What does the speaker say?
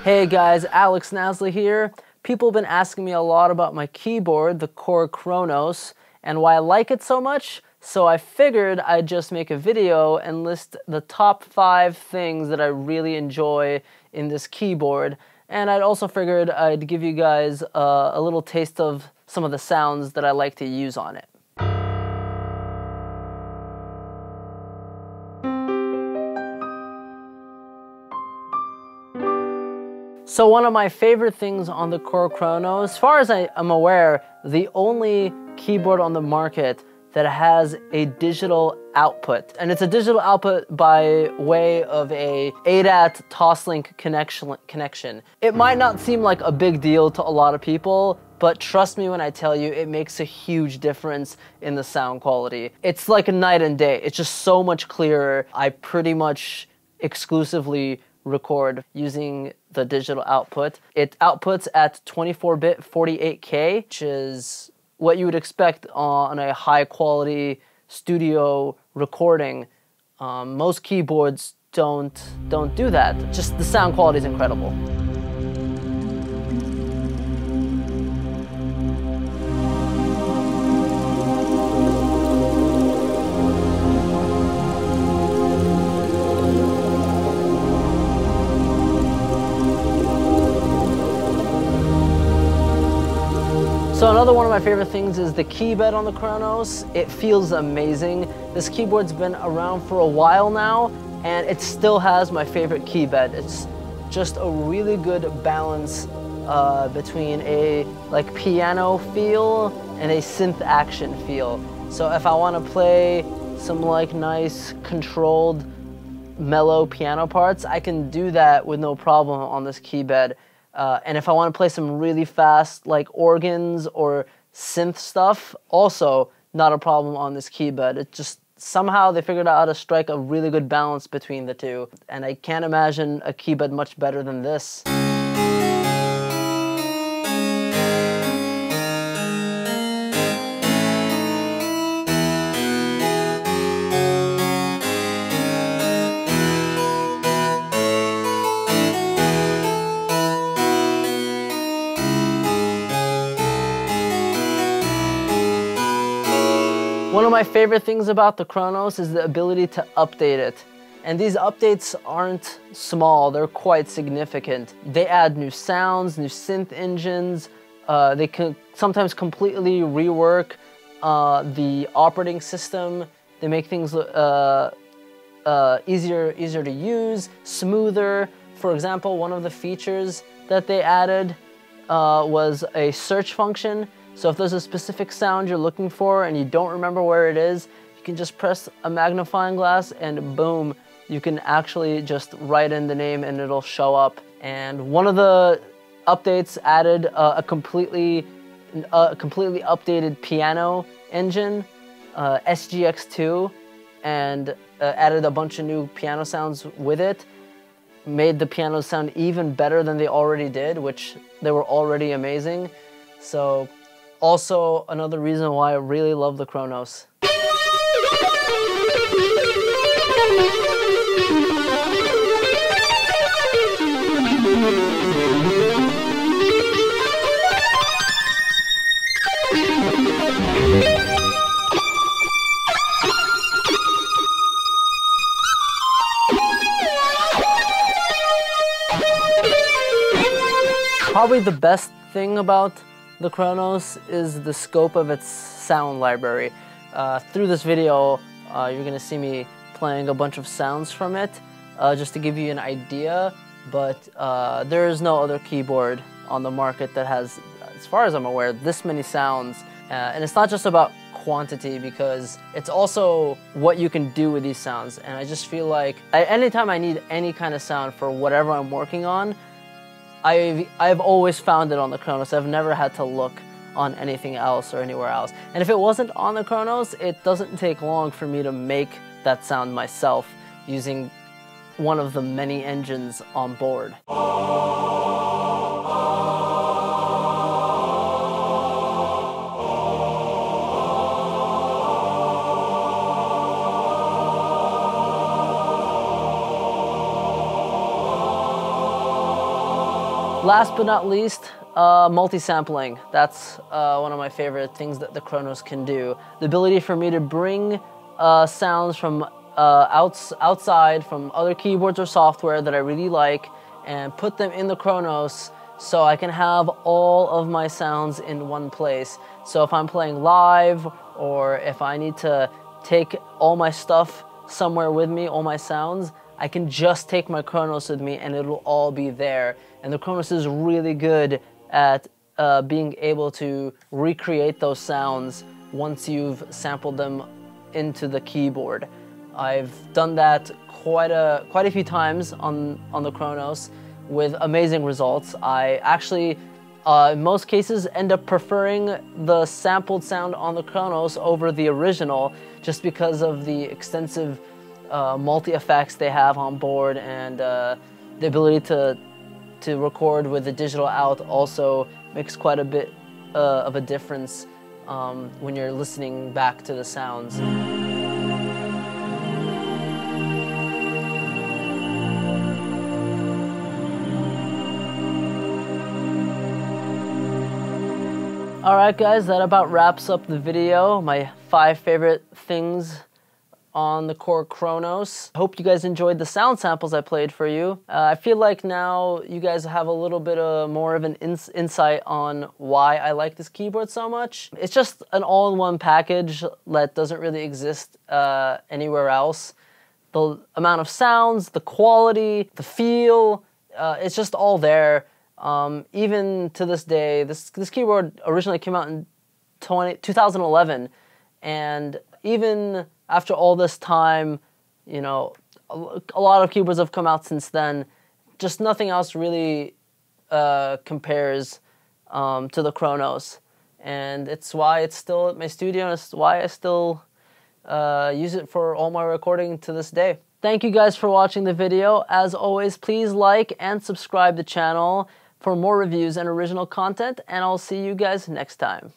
Hey guys, Alex Nasley here. People have been asking me a lot about my keyboard, the KORG Kronos, and why I like it so much, so I figured I'd just make a video and list the top 5 things that I really enjoy in this keyboard, and I'd also figured I'd give you guys a little taste of some of the sounds that I like to use on it. So one of my favorite things on the KORG Kronos, as far as I am aware, the only keyboard on the market that has a digital output. And it's a digital output by way of a ADAT Toslink connection. It might not seem like a big deal to a lot of people, but trust me when I tell you, it makes a huge difference in the sound quality. It's like a night and day. It's just so much clearer. I pretty much exclusively record using the digital output. It outputs at 24-bit 48K, which is what you would expect on a high quality studio recording. Most keyboards don't do that. Just the sound quality is incredible. So another one of my favorite things is the key bed on the Kronos. It feels amazing. This keyboard's been around for a while now, and it still has my favorite key bed. It's just a really good balance between a piano feel and a synth action feel. So if I want to play some nice controlled mellow piano parts, I can do that with no problem on this key bed. And if I want to play some really fast organs or synth stuff, also not a problem on this key bed. It just somehow they figured out how to strike a really good balance between the two. And I can't imagine a key bed much better than this. One of my favorite things about the Kronos is the ability to update it. And these updates aren't small, they're quite significant. They add new sounds, new synth engines, they can sometimes completely rework the operating system. They make things easier to use, smoother. For example, one of the features that they added was a search function. So if there's a specific sound you're looking for and you don't remember where it is, you can just press a magnifying glass and boom, you can actually just write in the name and it'll show up. And one of the updates added a completely updated piano engine, SGX2, and added a bunch of new piano sounds with it. Made the pianos sound even better than they already did, which they were already amazing. So also another reason why I really love the Kronos. Probably the best thing about the Kronos is the scope of its sound library. Through this video, you're gonna see me playing a bunch of sounds from it, just to give you an idea, but there is no other keyboard on the market that has, as far as I'm aware, this many sounds. And it's not just about quantity, because it's also what you can do with these sounds. And I just feel like anytime I need any kind of sound for whatever I'm working on, I've always found it on the Kronos. I've never had to look on anything else or anywhere else. And if it wasn't on the Kronos, it doesn't take long for me to make that sound myself using one of the many engines on board. Last but not least, multi-sampling. That's one of my favorite things that the Kronos can do. The ability for me to bring sounds from outside, from other keyboards or software that I really like, and put them in the Kronos so I can have all of my sounds in one place. So if I'm playing live, or if I need to take all my stuff somewhere with me, all my sounds, I can just take my Kronos with me and it'll all be there. And the Kronos is really good at being able to recreate those sounds once you've sampled them into the keyboard. I've done that quite a few times on the Kronos with amazing results. I actually, in most cases, end up preferring the sampled sound on the Kronos over the original, just because of the extensive multi-effects they have on board, and the ability to record with the digital out also makes quite a bit of a difference when you're listening back to the sounds. Alright guys, that about wraps up the video. My 5 favorite things on the KORG Kronos. Hope you guys enjoyed the sound samples I played for you. I feel like now you guys have a little bit more of an insight on why I like this keyboard so much. It's just an all-in-one package that doesn't really exist anywhere else. The amount of sounds, the quality, the feel, it's just all there. Even to this day, this keyboard originally came out in 2011, and even after all this time, you know, a lot of keyboards have come out since then. Just nothing else really compares to the Kronos, and it's why it's still at my studio, and it's why I still use it for all my recording to this day. Thank you guys for watching the video. As always, please like and subscribe to the channel for more reviews and original content, and I'll see you guys next time.